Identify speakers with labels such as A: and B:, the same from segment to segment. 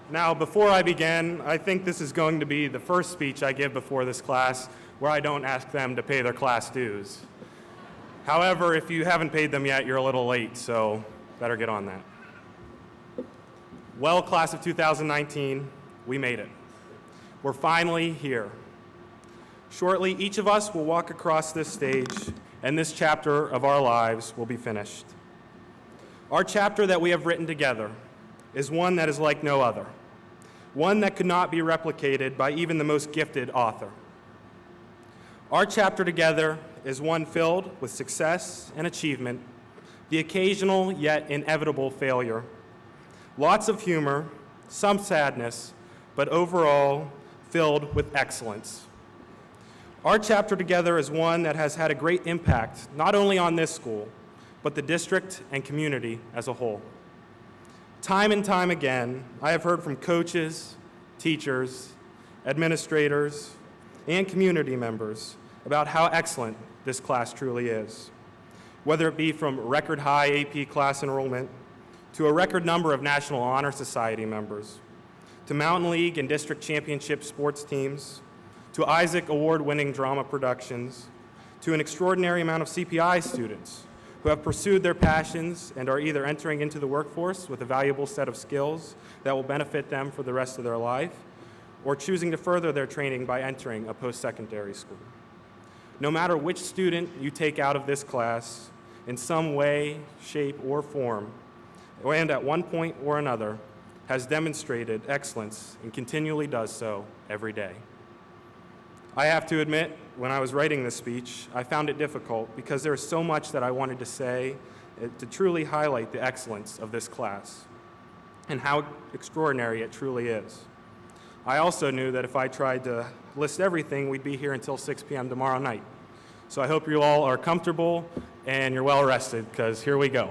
A: Now, before I begin, I think this is going to be the first speech I give before this class where I don't ask them to pay their class dues. However, if you haven't paid them yet, you're a little late, so better get on that. Well, class of 2019, we made it. We're finally here. Shortly, each of us will walk across this stage, and this chapter of our lives will be finished. Our chapter that we have written together is one that is like no other, one that could not be replicated by even the most gifted author. Our chapter together is one filled with success and achievement, the occasional yet inevitable failure, lots of humor, some sadness, but overall filled with excellence. Our chapter together is one that has had a great impact, not only on this school, but the district and community as a whole. Time and time again, I have heard from coaches, teachers, administrators, and community members about how excellent this class truly is. Whether it be from record high AP class enrollment, to a record number of National Honor Society members, to Mountain League and district championship sports teams, to Isaac Award-winning drama productions, to an extraordinary amount of CPI students who have pursued their passions and are either entering into the workforce with a valuable set of skills that will benefit them for the rest of their life, or choosing to further their training by entering a post-secondary school. No matter which student you take out of this class, in some way, shape, or form, and at one point or another, has demonstrated excellence and continually does so every day. I have to admit, when I was writing this speech, I found it difficult because there is so much that I wanted to say to truly highlight the excellence of this class and how extraordinary it truly is. I also knew that if I tried to list everything, we'd be here until 6 p.m. tomorrow night. So I hope you all are comfortable and you're well rested, because here we go.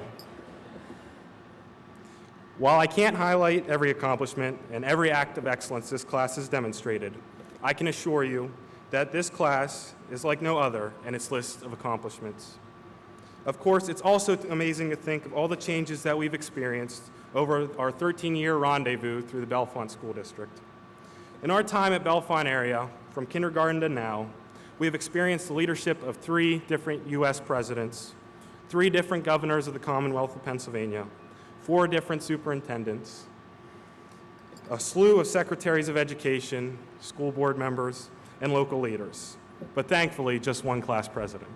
A: While I can't highlight every accomplishment and every act of excellence this class has demonstrated, I can assure you that this class is like no other in its list of accomplishments. Of course, it's also amazing to think of all the changes that we've experienced over our 13-year rendezvous through the Bellefonte School District. In our time at Bellefonte area, from kindergarten to now, we have experienced the leadership of 3 different U.S. presidents, 3 different governors of the Commonwealth of Pennsylvania, 4 different superintendents, a slew of secretaries of education, school board members, and local leaders, but thankfully just 1 class president.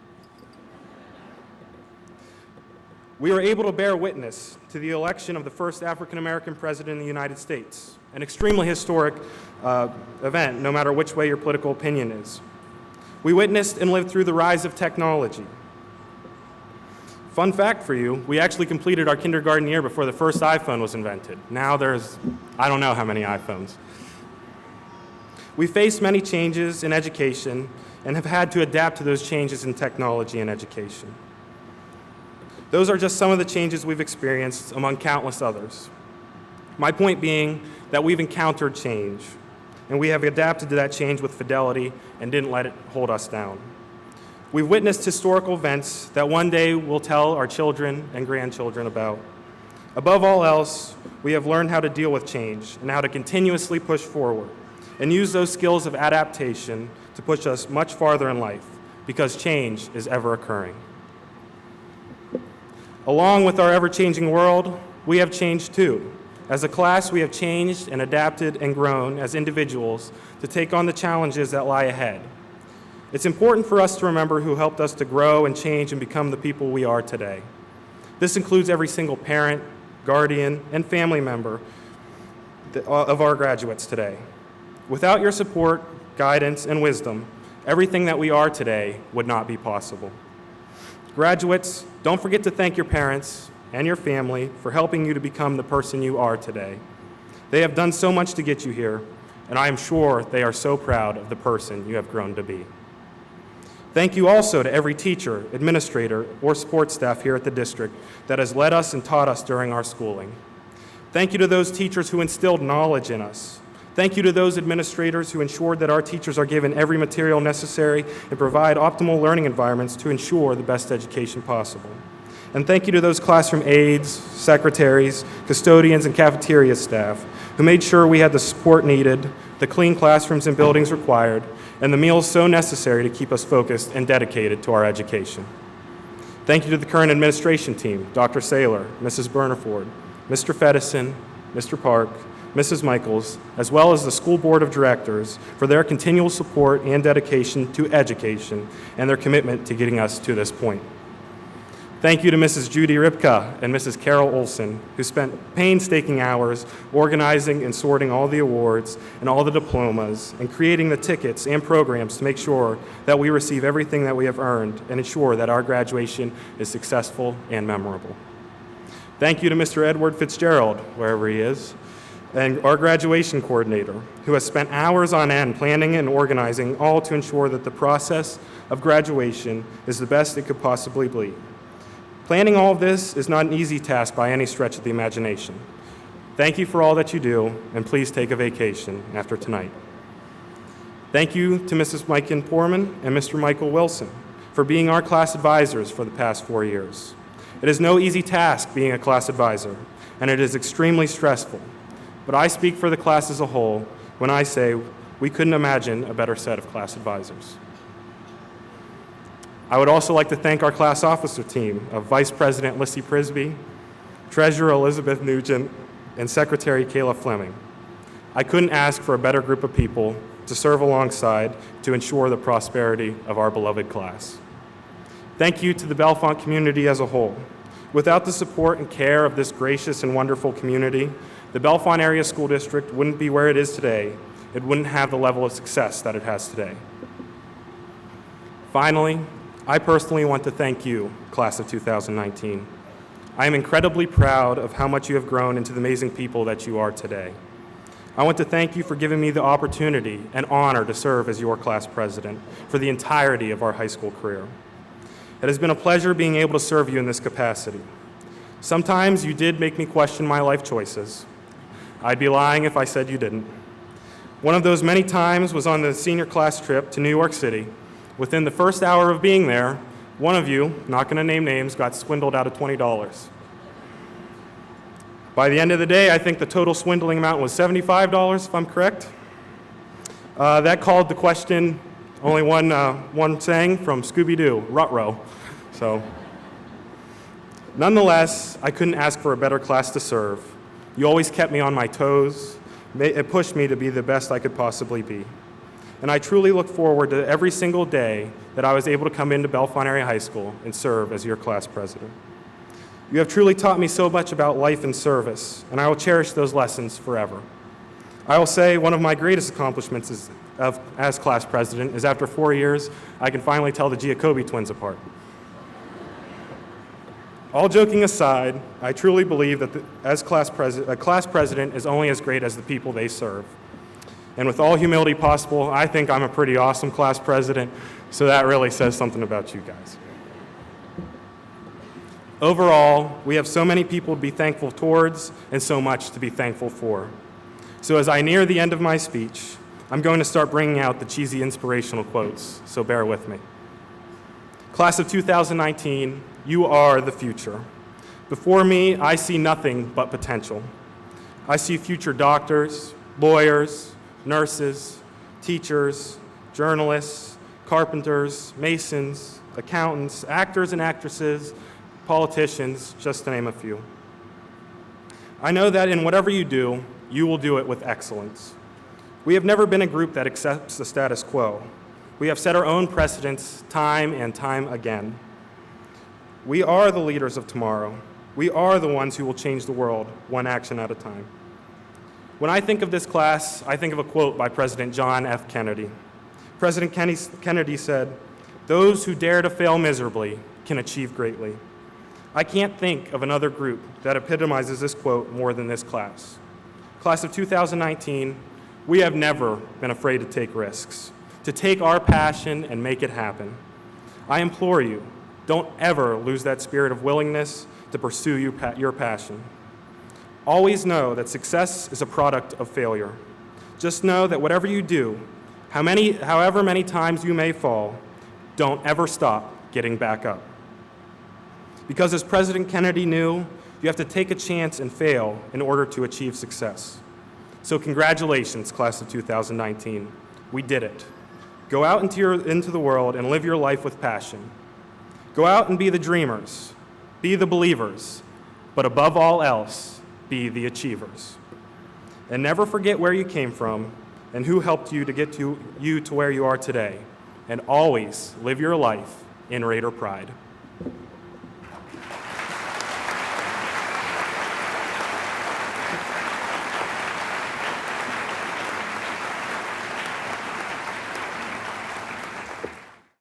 A: We were able to bear witness to the election of the first African-American president in the United States, an extremely historic event, no matter which way your political opinion is. We witnessed and lived through the rise of technology. Fun fact for you, we actually completed our kindergarten year before the first iPhone was invented. Now there's, I don't know how many iPhones. We faced many changes in education and have had to adapt to those changes in technology and education. Those are just some of the changes we've experienced among countless others. My point being that we've encountered change, and we have adapted to that change with fidelity and didn't let it hold us down. We've witnessed historical events that one day we'll tell our children and grandchildren about. Above all else, we have learned how to deal with change and how to continuously push forward and use those skills of adaptation to push us much farther in life, because change is ever occurring. Along with our ever-changing world, we have changed too. As a class, we have changed and adapted and grown as individuals to take on the challenges that lie ahead. It's important for us to remember who helped us to grow and change and become the people we are today. This includes every single parent, guardian, and family member of our graduates today. Without your support, guidance, and wisdom, everything that we are today would not be possible. Graduates, don't forget to thank your parents and your family for helping you to become the person you are today. They have done so much to get you here, and I am sure they are so proud of the person you have grown to be. Thank you also to every teacher, administrator, or support staff here at the district that has led us and taught us during our schooling. Thank you to those teachers who instilled knowledge in us. Thank you to those administrators who ensured that our teachers are given every material necessary and provide optimal learning environments to ensure the best education possible. And thank you to those classroom aides, secretaries, custodians, and cafeteria staff who made sure we had the support needed, the clean classrooms and buildings required, and the meals so necessary to keep us focused and dedicated to our education. Thank you to the current administration team, Dr. Saylor, Mrs. Bernaford, Mr. Fedison, Mr. Park, Mrs. Michaels, as well as the School Board of Directors for their continual support and dedication to education and their commitment to getting us to this point. Thank you to Mrs. Judy Ripka and Mrs. Carol Olson, who spent painstaking hours organizing and sorting all the awards and all the diplomas and creating the tickets and programs to make sure that we receive everything that we have earned and ensure that our graduation is successful and memorable. Thank you to Mr. Edward Fitzgerald, wherever he is, and our graduation coordinator, who has spent hours on end planning and organizing, all to ensure that the process of graduation is the best it could possibly be. Planning all of this is not an easy task by any stretch of the imagination. Thank you for all that you do, and please take a vacation after tonight. Thank you to Mrs. Maiken Poorman and Mr. Michael Wilson for being our class advisors for the past 4 years. It is no easy task being a class advisor, and it is extremely stressful. But I speak for the class as a whole when I say we couldn't imagine a better set of class advisors. I would also like to thank our class officer team of Vice President Lissy Prisby, Treasurer Elizabeth Nugent, and Secretary Kayla Fleming. I couldn't ask for a better group of people to serve alongside to ensure the prosperity of our beloved class. Thank you to the Bellefonte community as a whole. Without the support and care of this gracious and wonderful community, the Bellefonte Area School District wouldn't be where it is today. It wouldn't have the level of success that it has today. Finally, I personally want to thank you, class of 2019. I am incredibly proud of how much you have grown into the amazing people that you are today. I want to thank you for giving me the opportunity and honor to serve as your class president for the entirety of our high school career. It has been a pleasure being able to serve you in this capacity. Sometimes you did make me question my life choices. I'd be lying if I said you didn't. One of those many times was on the senior class trip to New York City. Within the first hour of being there, one of you, not going to name names, got swindled out of $20. By the end of the day, I think the total swindling amount was $75, if I'm correct. That called the question only one saying from Scooby-Doo, Ruh-roh. So, nonetheless, I couldn't ask for a better class to serve. You always kept me on my toes. It pushed me to be the best I could possibly be. And I truly look forward to every single day that I was able to come into Bellefonte Area High School and serve as your class president. You have truly taught me so much about life and service, and I will cherish those lessons forever. I will say one of my greatest accomplishments as class president is after 4 years, I can finally tell the Giacobbe twins apart. All joking aside, I truly believe that a class president is only as great as the people they serve. And with all humility possible, I think I'm a pretty awesome class president, so that really says something about you guys. Overall, we have so many people to be thankful towards and so much to be thankful for. So as I near the end of my speech, I'm going to start bringing out the cheesy inspirational quotes, so bear with me. Class of 2019, you are the future. Before me, I see nothing but potential. I see future doctors, lawyers, nurses, teachers, journalists, carpenters, masons, accountants, actors and actresses, politicians, just to name a few. I know that in whatever you do, you will do it with excellence. We have never been a group that accepts the status quo. We have set our own precedents time and time again. We are the leaders of tomorrow. We are the ones who will change the world, one action at a time. When I think of this class, I think of a quote by President John F. Kennedy. President Kennedy said, "Those who dare to fail miserably can achieve greatly." I can't think of another group that epitomizes this quote more than this class. Class of 2019, we have never been afraid to take risks, to take our passion and make it happen. I implore you, don't ever lose that spirit of willingness to pursue your passion. Always know that success is a product of failure. Just know that whatever you do, however many times you may fall, don't ever stop getting back up. Because as President Kennedy knew, you have to take a chance and fail in order to achieve success. So congratulations, class of 2019. We did it. Go out into the world and live your life with passion. Go out and be the dreamers, be the believers, but above all else, be the achievers. And never forget where you came from and who helped you to get you to where you are today. And always live your life in Raider pride.